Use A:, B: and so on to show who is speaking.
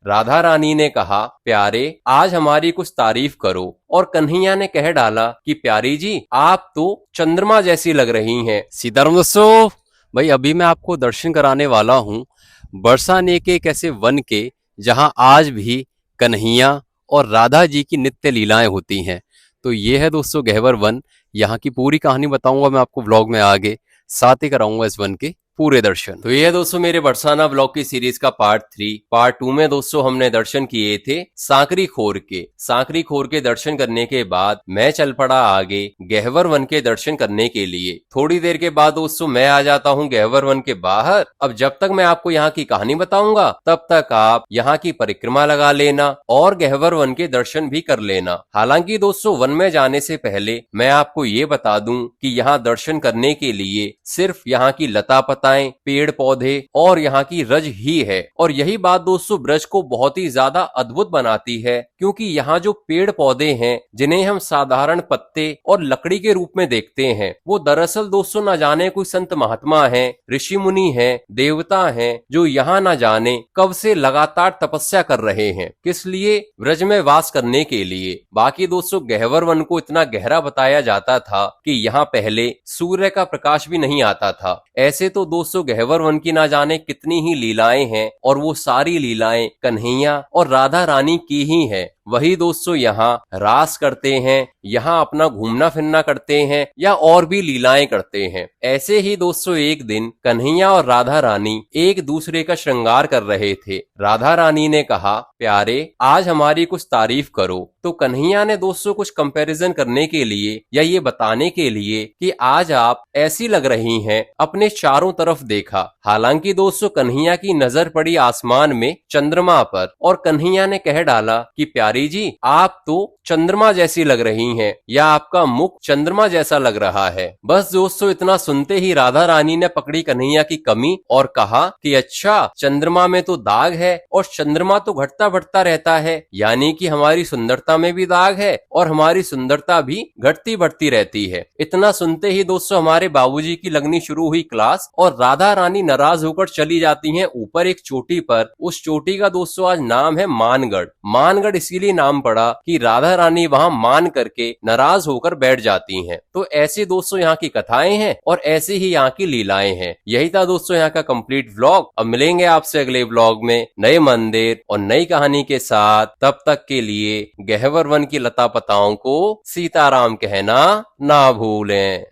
A: राधा रानी ने कहा, प्यारे आज हमारी कुछ तारीफ करो। और कन्हैया ने कह डाला कि प्यारी जी आप तो चंद्रमा जैसी लग रही हैं।
B: सीताराम दोस्तों, भाई अभी मैं आपको दर्शन कराने वाला हूँ बरसाने के एक ऐसे वन के जहाँ आज भी कन्हैया और राधा जी की नित्य लीलाएं होती हैं। तो ये है दोस्तों गहवर वन। यहाँ की पूरी कहानी बताऊंगा मैं आपको व्लॉग में आगे, साथ ही कराऊंगा इस वन के पूरे दर्शन।
A: तो ये है दोस्तों मेरे बरसाना ब्लॉग की सीरीज का पार्ट 3। पार्ट 2 में दोस्तों हमने दर्शन किए थे सांकरी खोर के। सांकरी खोर के दर्शन करने के बाद मैं चल पड़ा आगे गहवर वन के दर्शन करने के लिए। थोड़ी देर के बाद दोस्तों मैं आ जाता हूँ गहवर वन के बाहर। अब जब तक मैं आपको यहाँ की कहानी बताऊंगा तब तक आप यहाँ की परिक्रमा लगा लेना और गहवर वन के दर्शन भी कर लेना। हालांकि दोस्तों वन में जाने से पहले मैं आपको ये बता दूं कि यहाँ दर्शन करने के लिए सिर्फ यहाँ की लता पता, पेड़ पौधे और यहाँ की रज ही है। और यही बात दोस्तों ब्रज को बहुत ही ज्यादा अद्भुत बनाती है, क्योंकि यहाँ जो पेड़ पौधे हैं जिन्हें हम साधारण पत्ते और लकड़ी के रूप में देखते हैं, वो दरअसल दोस्तों न जाने कोई संत महात्मा हैं, ऋषि मुनि हैं, देवता हैं, जो यहाँ न जाने कब से लगातार तपस्या कर रहे हैं। किस लिए? ब्रज में वास करने के लिए। बाकी दोस्तों गहवर वन को इतना गहरा बताया जाता था कि यहाँ पहले सूर्य का प्रकाश भी नहीं आता था। ऐसे तो दोस्तों गहवर वन की ना जाने कितनी ही लीलाएं हैं, और वो सारी लीलाएं कन्हैया और राधा रानी की ही हैं। वही दोस्तों यहाँ रास करते हैं, यहाँ अपना घूमना फिरना करते हैं या और भी लीलाएं करते हैं। ऐसे ही दोस्तों एक दिन कन्हैया और राधा रानी एक दूसरे का श्रृंगार कर रहे थे। राधा रानी ने कहा, प्यारे आज हमारी कुछ तारीफ करो। तो कन्हैया ने दोस्तों कुछ कंपैरिजन करने के लिए या ये बताने के लिए कि आज आप ऐसी लग रही हैं, अपने चारों तरफ देखा। हालांकि दोस्तों कन्हैया की नजर पड़ी आसमान में चंद्रमा पर, और कन्हैया ने कह डाला कि प्यारी जी आप तो चंद्रमा जैसी लग रही हैं, या आपका मुख चंद्रमा जैसा लग रहा है। बस दोस्तों इतना सुनते ही राधा रानी ने पकड़ी कन्हैया की कमी और कहा कि अच्छा चंद्रमा में तो दाग है, और चंद्रमा तो घटता बढ़ता रहता है, यानी कि हमारी सुंदरता में भी दाग है और हमारी सुंदरता भी घटती बढ़ती रहती है। इतना सुनते ही दोस्तों हमारे बाबूजी की लगनी शुरू हुई क्लास, और राधा रानी नाराज होकर चली जाती हैं ऊपर एक चोटी पर। उस चोटी का दोस्तों आज नाम है मानगढ़। मानगढ़ इसीलिए नाम पड़ा कि राधा रानी वहां मान करके नाराज होकर बैठ जाती हैं। तो ऐसे दोस्तों यहाँ की कथाएं हैं और ऐसे ही यहाँ की लीलाएं हैं। यही था दोस्तों यहाँ का कंप्लीट व्लॉग। अब मिलेंगे आपसे अगले व्लॉग में नए मंदिर और नई कहानी के साथ। तब तक के लिए गहवर वन की लता पताओं को सीताराम कहना ना भूलें।